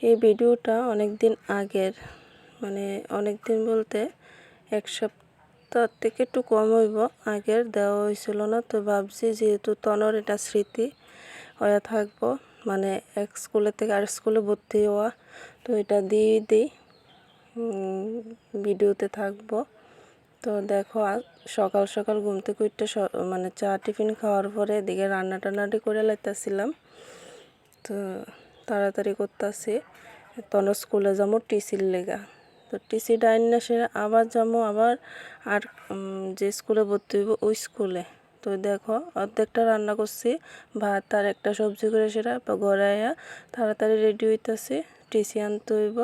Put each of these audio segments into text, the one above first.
এই ভিডিওটা অনেক দিন আগের, মানে অনেক দিন বলতে এক সপ্তাহ থেকে একটু কম হইব আগের দেওয়া হয়েছিল না। তো ভাবছি যেহেতু তনর এটা স্মৃতি হয়ে থাকবো, মানে এক স্কুলের থেকে আর স্কুলে ভর্তি হওয়া, তো এটা দিয়ে দিই, ভিডিওতে থাকবো। তো দেখো সকাল সকাল ঘুম থেকে উঠতে মানে চা টিফিন খাওয়ার পরে এদিকে রান্না টান্নাটি করে লাইতেছিলাম। তো তাড়াতাড়ি করতেছি, তখন স্কুলে যাবো টিসির লেগা। তো টিসি ডাইন না সে আবার যাবো আবার আর যে স্কুলে ভর্তি হইব ওই স্কুলে। তো দেখো অর্ধেকটা রান্না করছি, ভাত আর একটা সবজি করে সেটা গড়াইয়া তাড়াতাড়ি রেডি হইতেছি। টিসি আনতে হইব,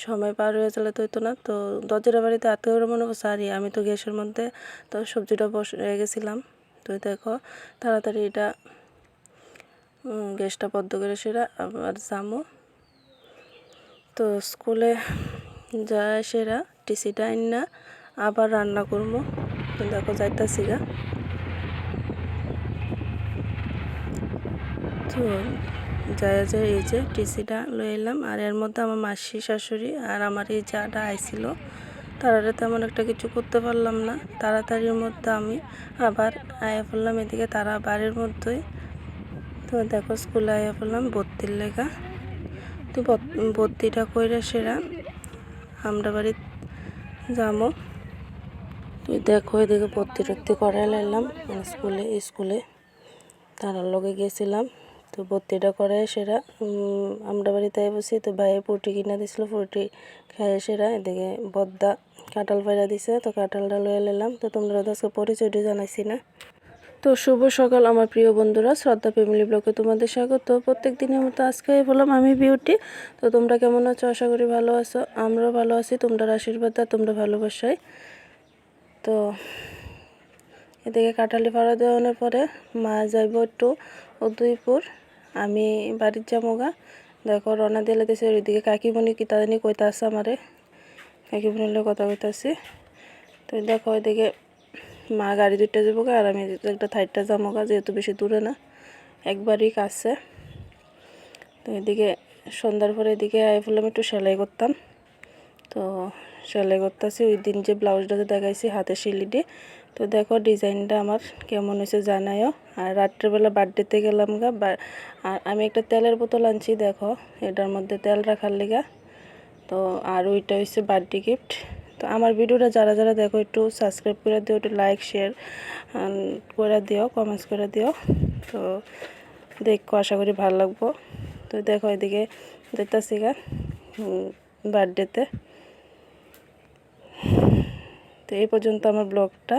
সময় পার হয়ে চলে তো হইতো না। তো দরজার বাড়িতে আত্মীয় মনে করছে আরে আমি তো গ্যাসের মধ্যে তো সবজিটা বসে গেছিলাম। তো দেখো তাড়াতাড়ি এটা গ্যাসটা বন্ধ করে সেরা আবার যামো। তো স্কুলে যায় সেরা টিসিটা না আবার রান্না করবো। তো দেখো যাইতাছি গা। তো যায় এই যে টিসিটা লয়ে এলাম, আর এর মধ্যে আমার মাসি শাশুড়ি আর আমার এই যাটা আইছিল, তারা তেমন একটা কিছু করতে পারলাম না। তাড়াতাড়ির মধ্যে আমি আবার আয়া পড়লাম এদিকে তারা বাড়ির মধ্যেই। তো দেখো স্কুলে আয়া পড়লাম ভর্তির লেগা। তো ভর্তিটা কইরা সেরা আমরা বাড়ি যাবো। তুই দেখো এদিকে ভর্তি টর্তি করাই লাইলাম, স্কুলে তারার লগে গেছিলাম। তো ভর্তিটা করে সেরা আমরা বাড়িতে বসি। তো ভাইয়ে পুটি কিনা দিছিল, পুটি খাইয়ে সেরা এদিকে বদ্দা কাঁঠাল পাইরা দিছে। তো কাঁঠালটা লয়ে নিলাম। তো তোমরা আজকে পরিচয়টা জানাইছি না। তো শুভ সকাল আমার প্রিয় বন্ধুরা, শ্রদ্ধা ফ্যামিলি ব্লগে তোমাদের স্বাগত। প্রত্যেক দিনের মতো আজকে বললাম আমি বিউটি। তো তোমরা কেমন আছো? আশা করি ভালো আছো, আমরাও ভালো আছি। তোমরা আশীর্বাদ আর তোমরা ভালোবাসাই। তো এদিকে কাঁঠালি ফাড়া দেওয়ানোর পরে মা যাইব একটু উদয়পুর, আমি বাড়ির যামোগা। দেখো রওনা দিলে দিয়েছে। ওইদিকে কাকিমণি কি তাদের কইতা আছে আমারে, কাকিমণির কথা কইতাছি। তো দেখো ওইদিকে মা গাড়ি দুইটা যাবো আর আমি একটা থাইটটা যামোগা, যেহেতু বেশি দূরে না, একবারই কাছে। তো এদিকে সন্ধ্যার পরে এদিকে আই বললাম একটু সেলাই করতাম। তো সেলাই করতেছি ওই দিন যে ব্লাউজটা দেখাইছি হাতে শিলি দিয়ে। তো দেখো ডিজাইনটা আমার কেমন হয়েছে জানাইও। আর রাত্রেবেলা বার্থডেতে গেলাম গা, আর আমি একটা তেলের বোতল আনছি, দেখো এটার মধ্যে তেল রাখার লিগা। তো আর ওইটা হচ্ছে বার্থডে গিফট। তো আমার ভিডিওটা যারা যারা দেখো একটু সাবস্ক্রাইব করে দিও, একটু লাইক শেয়ার করে দিও, কমেন্টস করে দিও। তো দেখো আশা করি ভালো লাগবো। তো দেখো এদিকে দেখতেছি গা বার্থডেতে। তো এই পর্যন্ত আমার ব্লগটা।